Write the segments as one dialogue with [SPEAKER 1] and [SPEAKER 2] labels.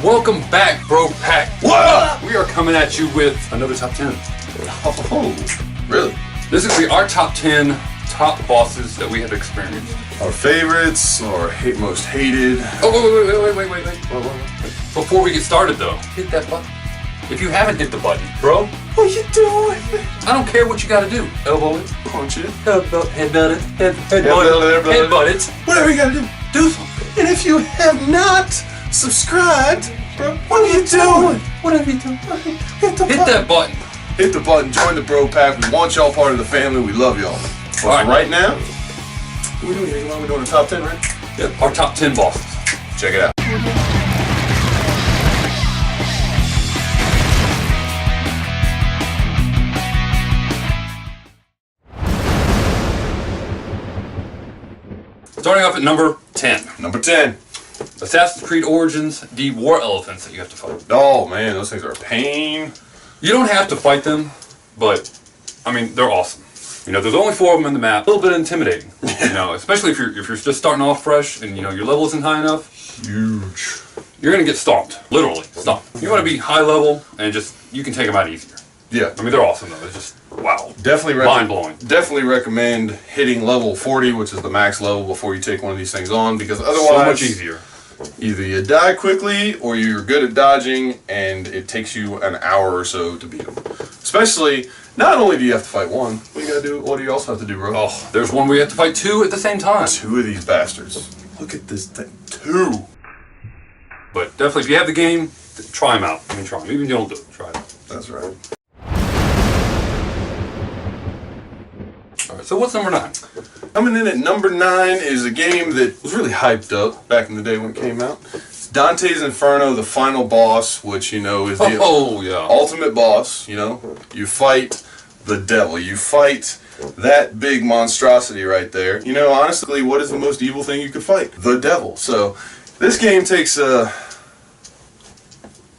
[SPEAKER 1] Welcome back, Bro Pack.
[SPEAKER 2] What up?
[SPEAKER 1] We are coming at you with another top 10.
[SPEAKER 2] Oh, really?
[SPEAKER 1] This is our top 10 top bosses that we have experienced.
[SPEAKER 2] Our favorites, our most hated.
[SPEAKER 1] Oh, wait. Before we get started, though, hit that button. If you haven't hit the button, bro,
[SPEAKER 2] What are you doing?
[SPEAKER 1] I don't care what you gotta do. Elbow it,
[SPEAKER 2] Punch it.
[SPEAKER 1] headbutt it, headbutt it.
[SPEAKER 2] Whatever you gotta do.
[SPEAKER 1] Do something.
[SPEAKER 2] And if you have not subscribed, bro, what are you doing?
[SPEAKER 1] What have you done?
[SPEAKER 2] Hit the
[SPEAKER 1] Hit
[SPEAKER 2] button.
[SPEAKER 1] that button.
[SPEAKER 2] Hit the button. Join the Bro Pack. We want y'all part of the family. We love y'all. But
[SPEAKER 1] All right.
[SPEAKER 2] right now, what are we doing? We're doing the top 10, right?
[SPEAKER 1] Yep, our top 10 bosses.
[SPEAKER 2] Check it out.
[SPEAKER 1] Starting off at number 10.
[SPEAKER 2] Number 10.
[SPEAKER 1] Assassin's Creed Origins, the war elephants that you have to fight.
[SPEAKER 2] Oh, man. Those things are a pain.
[SPEAKER 1] You don't have to fight them, but, I mean, they're awesome. You know, there's only 4 of them in the map. A little bit intimidating, you know, especially if you're just starting off fresh and, you know, your level isn't high enough.
[SPEAKER 2] Huge.
[SPEAKER 1] You're going to get stomped. Literally, stomped. You want to be high level and just, you can take them out easier.
[SPEAKER 2] Yeah.
[SPEAKER 1] I mean, they're awesome, though. It's just, wow.
[SPEAKER 2] Definitely
[SPEAKER 1] mind-blowing.
[SPEAKER 2] Definitely recommend hitting level 40, which is the max level, before you take one of these things on, because otherwise,
[SPEAKER 1] So much easier.
[SPEAKER 2] Either you die quickly or you're good at dodging, and it takes you an hour or so to beat them. Especially, not only do you have to fight one, what do you also have to do, bro?
[SPEAKER 1] Oh, there's one where you have to fight 2 at the same time.
[SPEAKER 2] 2 of these bastards. Look at this thing. 2.
[SPEAKER 1] But definitely, if you have the game, try them out. I mean, try them. Even if you don't do it, try them.
[SPEAKER 2] That's right.
[SPEAKER 1] Alright, so what's number 9?
[SPEAKER 2] Coming in at number 9 is a game that was really hyped up back in the day when it came out. It's Dante's Inferno, the final boss, which, you know, is the ultimate boss. You know, you fight the devil. You fight that big monstrosity right there. You know, honestly, what is the most evil thing you could fight? The devil. So, this game takes a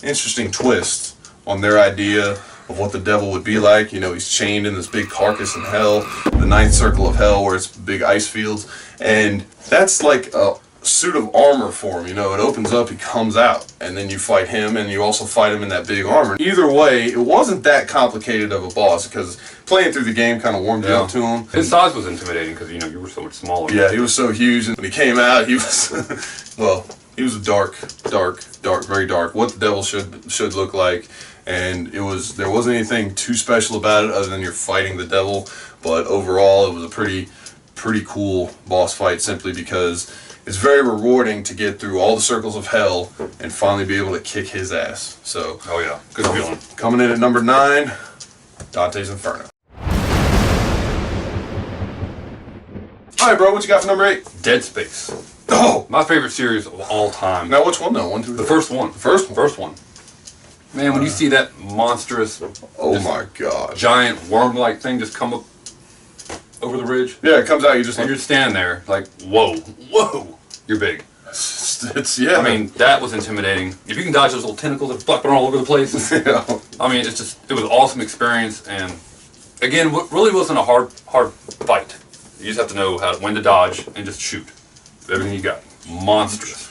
[SPEAKER 2] interesting twist on their idea of what the devil would be like. You know, he's chained in this big carcass in hell, the 9th circle of hell, where it's big ice fields, and that's like a suit of armor for him. You know, it opens up, he comes out, and then you fight him, and you also fight him in that big armor. Either way, it wasn't that complicated of a boss, because playing through the game kind of warmed you up to him.
[SPEAKER 1] His size was intimidating because, you know, you were so much smaller.
[SPEAKER 2] Yeah, he was so huge, and when he came out, he was, well, he was dark, very dark, what the devil should look like. And there wasn't anything too special about it other than you're fighting the devil, but overall it was a pretty cool boss fight, simply because it's very rewarding to get through all the circles of hell and finally be able to kick his ass. So,
[SPEAKER 1] oh yeah, good feeling.
[SPEAKER 2] Coming in at number 9, Dante's Inferno. Alright, bro, what you got for number 8?
[SPEAKER 1] Dead Space.
[SPEAKER 2] Oh!
[SPEAKER 1] My favorite series of all time.
[SPEAKER 2] Now, which one though? 1, 2, 3?
[SPEAKER 1] The first one.
[SPEAKER 2] The first one?
[SPEAKER 1] First one. Man, when you see that monstrous,
[SPEAKER 2] oh my god,
[SPEAKER 1] giant worm-like thing just come up over the ridge.
[SPEAKER 2] Yeah, it comes out, you just
[SPEAKER 1] and
[SPEAKER 2] like,
[SPEAKER 1] you're standing there like, whoa, you're big.
[SPEAKER 2] Yeah.
[SPEAKER 1] I mean, that was intimidating. If you can dodge those little tentacles that are flapping all over the place.
[SPEAKER 2] Yeah.
[SPEAKER 1] I mean, it was an awesome experience, and again, what really wasn't a hard fight. You just have to know when to dodge and just shoot. Everything you got. Monstrous.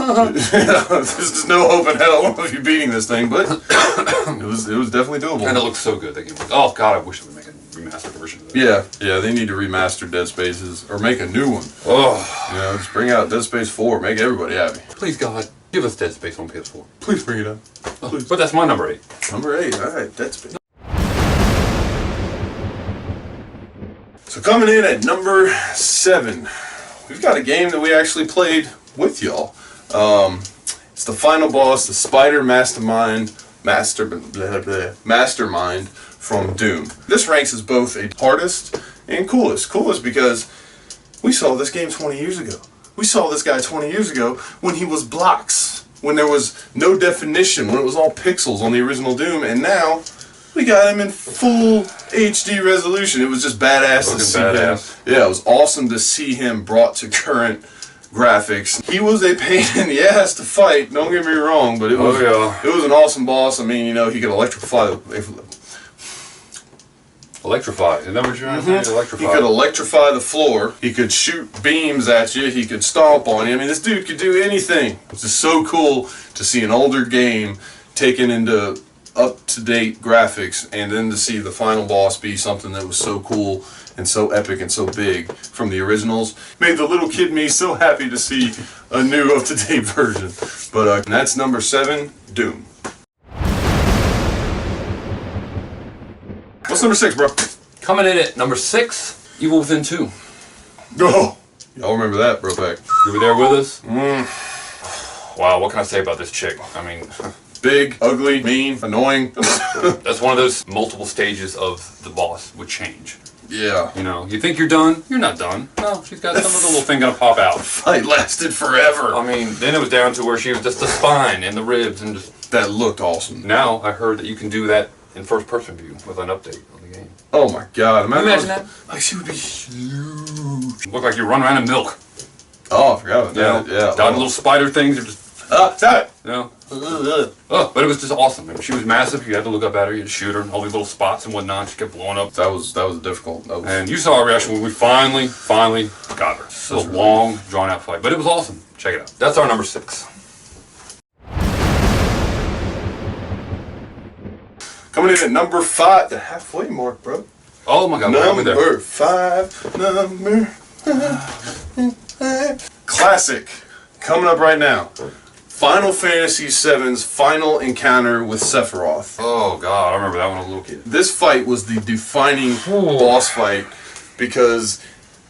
[SPEAKER 2] There's just no hope in hell of you beating this thing, but it was definitely doable.
[SPEAKER 1] And it looks so good. Oh god, I wish they would make a remastered version of it.
[SPEAKER 2] Yeah, they need to remaster Dead Spaces or make a new one.
[SPEAKER 1] Oh,
[SPEAKER 2] you know, just bring out Dead Space 4, make everybody happy.
[SPEAKER 1] Please God, give us Dead Space on PS4.
[SPEAKER 2] Please bring it up. Please.
[SPEAKER 1] But that's my number 8.
[SPEAKER 2] Number 8, all right, Dead Space. So coming in at number 7, we've got a game that we actually played with y'all. It's the final boss, the Spider Mastermind from Doom. This ranks as both a hardest and coolest. Coolest because we saw this game 20 years ago. We saw this guy 20 years ago when he was blocks, when there was no definition, when it was all pixels on the original Doom, and now we got him in full HD resolution. It was just badass to see him. Yeah, it was awesome to see him brought to current graphics. He was a pain in the ass to fight, don't get me wrong, but it was it was an awesome boss. I mean, you know, he could electrify
[SPEAKER 1] Electrify. Isn't that what you're trying to say? Electrify.
[SPEAKER 2] He could electrify the floor. He could shoot beams at you. He could stomp on you. I mean, this dude could do anything. It's just so cool to see an older game taken into up-to-date graphics, and then to see the final boss be something that was so cool and so epic and so big from the originals. Made the little kid me so happy to see a new up-to-date version. But that's number 7, Doom. What's number 6, bro?
[SPEAKER 1] Coming in at number 6, Evil Within 2.
[SPEAKER 2] Oh, y'all remember that, bro? Back.
[SPEAKER 1] You were there with us? Wow, what can I say about this chick? I mean,
[SPEAKER 2] big, ugly, mean, annoying.
[SPEAKER 1] that's one of those multiple stages of the boss would change.
[SPEAKER 2] Yeah.
[SPEAKER 1] You know, you think you're done, you're not done. No, she's got some other little thing gonna pop out.
[SPEAKER 2] Fight lasted forever.
[SPEAKER 1] I mean, then it was down to where she was just the spine and the ribs and just...
[SPEAKER 2] That looked awesome.
[SPEAKER 1] Now, I heard that you can do that in first-person view with an update on the game.
[SPEAKER 2] Oh my god.
[SPEAKER 1] Imagine that?
[SPEAKER 2] Like, she would be huge.
[SPEAKER 1] Look like you run around in milk.
[SPEAKER 2] Oh, I forgot about that. Yeah.
[SPEAKER 1] Dotted little spider things are just...
[SPEAKER 2] Stop it!
[SPEAKER 1] You know? Oh, but it was just awesome. I mean, she was massive. You had to look up at her. You had to shoot her. And all these little spots and whatnot. She kept blowing up.
[SPEAKER 2] That was difficult.
[SPEAKER 1] And you saw our reaction when we finally got her. It was a long, drawn-out fight. But it was awesome. Check it out. That's our number 6.
[SPEAKER 2] Coming in at number 5. The halfway mark, bro.
[SPEAKER 1] Oh my god.
[SPEAKER 2] Number 5. Classic. Coming up right now. Final Fantasy VII's final encounter with Sephiroth.
[SPEAKER 1] Oh god, I remember that one as a little kid.
[SPEAKER 2] This fight was the defining boss fight because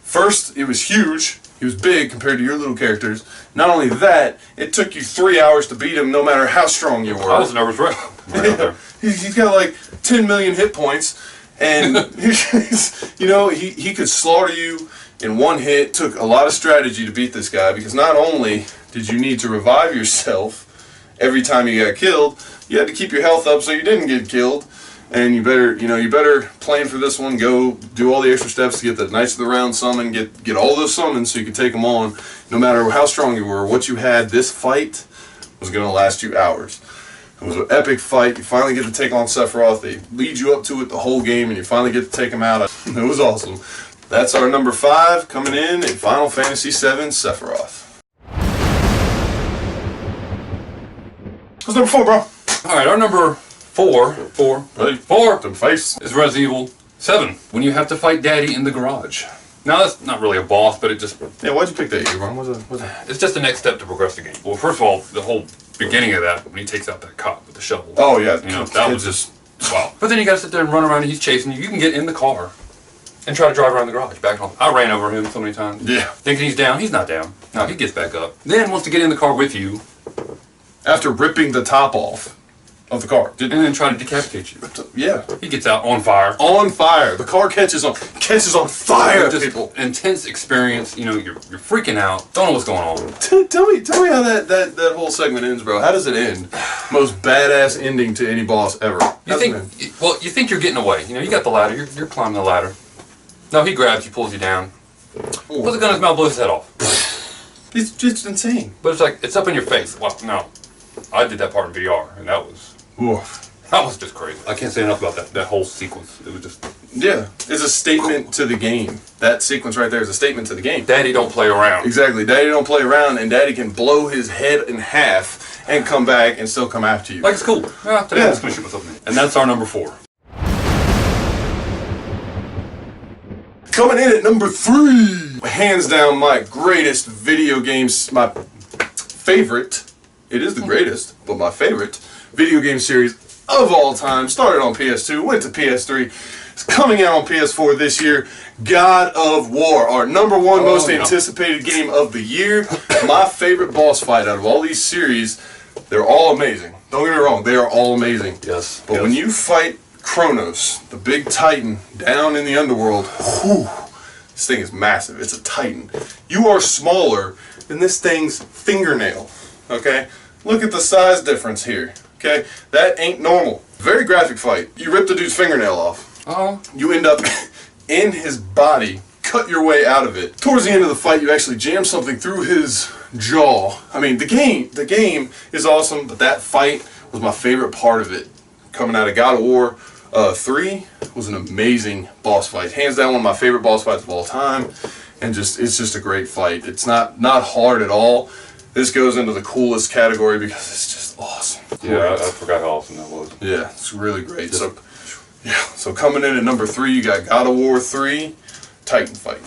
[SPEAKER 2] first it was huge. He was big compared to your little characters. Not only that, it took you 3 hours to beat him no matter how strong you were.
[SPEAKER 1] I was a nervous wreck. Right
[SPEAKER 2] He's got like 10 million hit points, and you know, he could slaughter you in one hit. Took a lot of strategy to beat this guy because not only did you need to revive yourself every time you got killed, you had to keep your health up so you didn't get killed. And you better plan for this one. Go do all the extra steps to get the Knights of the Round summon, get all those summons so you could take them on. No matter how strong you were, what you had, this fight was going to last you hours. It was an epic fight. You finally get to take on Sephiroth. They lead you up to it the whole game, and you finally get to take him out. It was awesome. That's our number 5 coming in Final Fantasy VII, Sephiroth. What's number 4, bro?
[SPEAKER 1] Alright, our number 4
[SPEAKER 2] Them face.
[SPEAKER 1] is Resident Evil 7. When you have to fight Daddy in the garage. Now that's not really a boss, but it just...
[SPEAKER 2] Yeah, why'd you pick that, Ron? What's that?
[SPEAKER 1] It's just the next step to progress the game. Well, first of all, the whole beginning of that, when he takes out that cop with the shovel.
[SPEAKER 2] Oh, yeah.
[SPEAKER 1] You know, that was just... Wow. But then you gotta sit there and run around and he's chasing you. You can get in the car and try to drive around the garage, back home. I ran over him so many times.
[SPEAKER 2] Yeah.
[SPEAKER 1] Thinking he's down. He's not down. No, he gets back up. Then wants to get in the car with you.
[SPEAKER 2] After ripping the top off of the car.
[SPEAKER 1] And then try to decapitate you.
[SPEAKER 2] Yeah.
[SPEAKER 1] He gets out on fire.
[SPEAKER 2] On fire. The car catches on fire,
[SPEAKER 1] Just
[SPEAKER 2] people.
[SPEAKER 1] intense experience. You know, you're freaking out. Don't know what's going on.
[SPEAKER 2] Tell me how that whole segment ends, bro. How does it end? Most badass ending to any boss ever.
[SPEAKER 1] You think you're getting away. You know, you got the ladder. You're climbing the ladder. No, he grabs you, pulls you down. Puts the gun in his mouth, blows his head off.
[SPEAKER 2] It's just insane.
[SPEAKER 1] But it's like, it's up in your face. Well, no. I did that part in VR, and that was just crazy. I can't say enough about that whole sequence. It was just...
[SPEAKER 2] Yeah. It's a statement to the game. That sequence right there is a statement to the game.
[SPEAKER 1] Daddy don't play around.
[SPEAKER 2] Exactly. Daddy don't play around, and Daddy can blow his head in half and come back and still come after you.
[SPEAKER 1] Like, it's cool. Yeah, today I'm just going to shoot myself in the head. And that's our number 4.
[SPEAKER 2] Coming in at number 3, hands down my greatest video games, my favorite, it is the greatest, but my favorite video game series of all time. Started on PS2, went to PS3, it's coming out on PS4 this year. God of War, our number 1 most anticipated game of the year. My favorite boss fight out of all these series. They're all amazing. Don't get me wrong, they are all amazing.
[SPEAKER 1] Yes.
[SPEAKER 2] But when you fight Kronos, the big titan down in the underworld, whew, this thing is massive. It's a titan. You are smaller than this thing's fingernail. Okay? Look at the size difference here. Okay? That ain't normal. Very graphic fight. You rip the dude's fingernail off.
[SPEAKER 1] Oh.
[SPEAKER 2] You end up in his body, cut your way out of it. Towards the end of the fight, you actually jam something through his jaw. I mean, the game is awesome, but that fight was my favorite part of it. Coming out of God of War, 3 was an amazing boss fight. Hands down, one of my favorite boss fights of all time. And it's just a great fight. It's not hard at all. This goes into the coolest category because it's just awesome.
[SPEAKER 1] Yeah, I forgot how awesome that was.
[SPEAKER 2] Yeah, it's really great. So coming in at number 3, you got God of War 3, Titan Fight.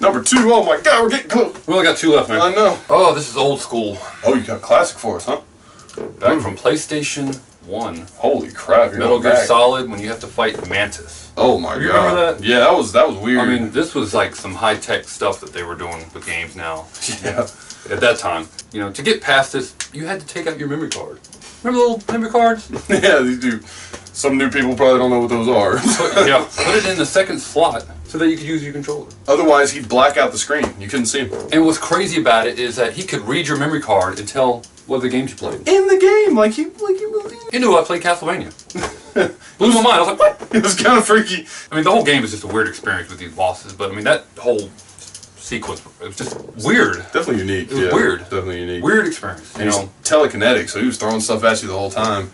[SPEAKER 2] Number 2, oh my God, we're getting close.
[SPEAKER 1] We only got 2 left, man.
[SPEAKER 2] I know.
[SPEAKER 1] Oh, this is old school.
[SPEAKER 2] Oh, you got a classic for us, huh?
[SPEAKER 1] Back from PlayStation 1.
[SPEAKER 2] Holy crap!
[SPEAKER 1] Metal Gear Solid, when you have to fight Mantis.
[SPEAKER 2] Oh my God!
[SPEAKER 1] You remember that?
[SPEAKER 2] Yeah, that was weird.
[SPEAKER 1] I mean, this was like some high-tech stuff that they were doing with games now.
[SPEAKER 2] Yeah.
[SPEAKER 1] At that time, you know, to get past this, you had to take out your memory card. Remember the little memory cards?
[SPEAKER 2] Yeah, these do. Some new people probably don't know what those are.
[SPEAKER 1] Put it in the second slot so that you could use your controller.
[SPEAKER 2] Otherwise, he'd black out the screen. You couldn't see him.
[SPEAKER 1] And what's crazy about it is that he could read your memory card and tell what the games you played.
[SPEAKER 2] In the game, like he
[SPEAKER 1] He knew I played Castlevania. Blew my mind. I was like, what?
[SPEAKER 2] It was kind of freaky.
[SPEAKER 1] I mean, the whole game is just a weird experience with these bosses, but I mean, that whole sequence, it was just weird.
[SPEAKER 2] Definitely unique.
[SPEAKER 1] It was weird.
[SPEAKER 2] Definitely unique.
[SPEAKER 1] Weird experience.
[SPEAKER 2] And he's telekinetic, so he was throwing stuff at you the whole time.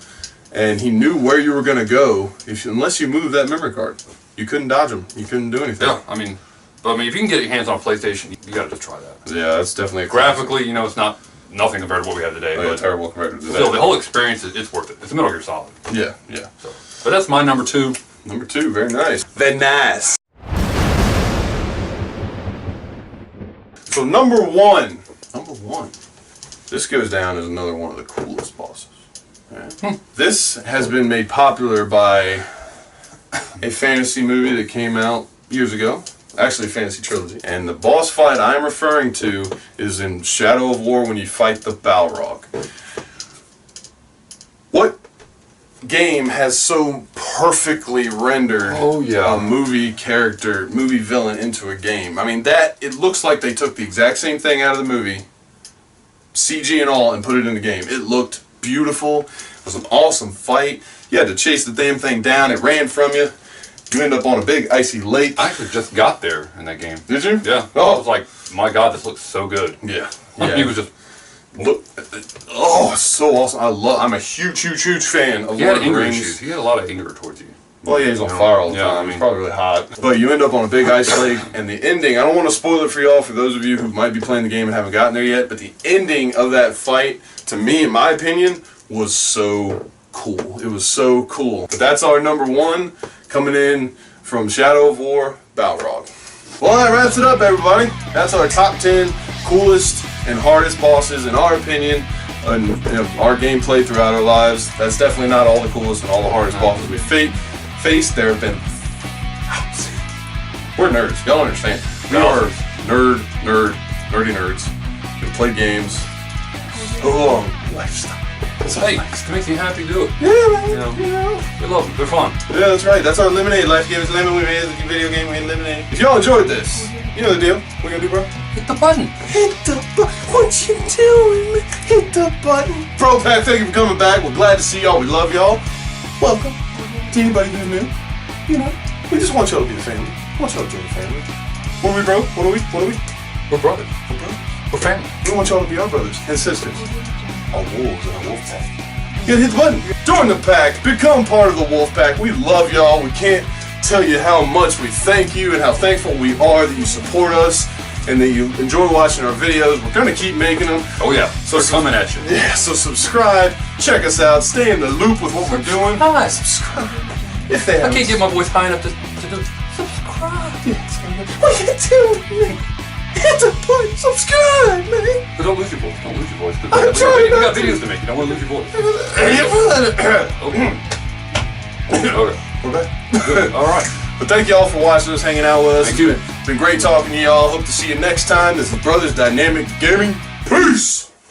[SPEAKER 2] And he knew where you were going to go unless you moved that memory card. You couldn't dodge him. You couldn't do anything.
[SPEAKER 1] Yeah, I mean, if you can get your hands on a PlayStation, you got to just try that.
[SPEAKER 2] Yeah, that's definitely a
[SPEAKER 1] graphically, you know, it's not nothing compared to what we have today.
[SPEAKER 2] But terrible compared to today.
[SPEAKER 1] Still, the whole experience, it's worth it. It's a Metal Gear Solid.
[SPEAKER 2] Yeah, yeah.
[SPEAKER 1] So, but that's my number 2.
[SPEAKER 2] Number 2, very nice. Very nice. So number 1. Number 1. This goes down as another one of the coolest bosses. Right? This has been made popular by a fantasy movie that came out years ago. Actually, a fantasy trilogy. And the boss fight I'm referring to is in Shadow of War when you fight the Balrog. What game has so perfectly rendered a movie character, movie villain into a game? I mean, it looks like they took the exact same thing out of the movie, CG and all, and put it in the game. It looked beautiful. It was an awesome fight. You had to chase the damn thing down. It ran from you. You end up on a big icy lake.
[SPEAKER 1] I actually just got there in that game.
[SPEAKER 2] Did you?
[SPEAKER 1] Yeah. Oh. I was like, my God, this looks so good.
[SPEAKER 2] Yeah.
[SPEAKER 1] He was just...
[SPEAKER 2] Look, oh, it's so awesome. I'm a huge fan of Lord of the Rings.
[SPEAKER 1] Issues. He had a lot of anger towards you.
[SPEAKER 2] Well, yeah, he's on fire all the time. I mean, he's probably really hot. But you end up on a big ice lake, and the ending, I don't want to spoil it for y'all, for those of you who might be playing the game and haven't gotten there yet, but the ending of that fight, to me, in my opinion, was so cool. It was so cool. But that's our number 1, coming in from Shadow of War, Balrog. Well, that wraps it up, everybody. That's our top 10 coolest and hardest bosses, in our opinion, and our gameplay throughout our lives. That's definitely not all the coolest and all the hardest bosses we've faced. There have been... We're nerds. Y'all understand. We are nerdy nerds. We've played games. So long lifestyle.
[SPEAKER 1] Hey, it makes me happy to do it.
[SPEAKER 2] Yeah, man.
[SPEAKER 1] We love them. They're fun.
[SPEAKER 2] Yeah, that's right. That's our Lemonade. Life game is lemon. We made a video game. We made Lemonade. If y'all enjoyed this, you know the deal. What we gonna do, bro?
[SPEAKER 1] Hit the button.
[SPEAKER 2] Hit the button. What you doing? Hit the button. Pro Pack, thank you for coming back. We're glad to see y'all. We love y'all. Welcome to anybody who's new. You know, we just want y'all to be the family. We want y'all to join the family. What are we, bro? What are we?
[SPEAKER 1] We're brothers.
[SPEAKER 2] We're brothers.
[SPEAKER 1] We're family.
[SPEAKER 2] We want y'all to be our brothers and sisters. Our wolves and our wolf pack. You gotta hit the button. Join the pack. Become part of the wolf pack. We love y'all. We can't tell you how much we thank you and how thankful we are that you support us and that you enjoy watching our videos. We're gonna keep making them.
[SPEAKER 1] Oh yeah, so they're coming at you.
[SPEAKER 2] Yeah, so subscribe, check us out, stay in the loop with what we're doing. Subscribe. If they
[SPEAKER 1] I can't get my voice high enough to do subscribe.
[SPEAKER 2] Yeah, it's gonna be, what you doing, man? Hit the button, subscribe, man.
[SPEAKER 1] But don't lose your voice. Don't lose your voice.
[SPEAKER 2] I'm trying
[SPEAKER 1] You got videos to make. You don't want to lose your voice. Okay.
[SPEAKER 2] We're back.
[SPEAKER 1] Good. All right.
[SPEAKER 2] But thank y'all for watching us, hanging out with us.
[SPEAKER 1] Thank you.
[SPEAKER 2] It's been great talking to y'all. Hope to see you next time. This is Brothers Dynamic Gaming. Peace.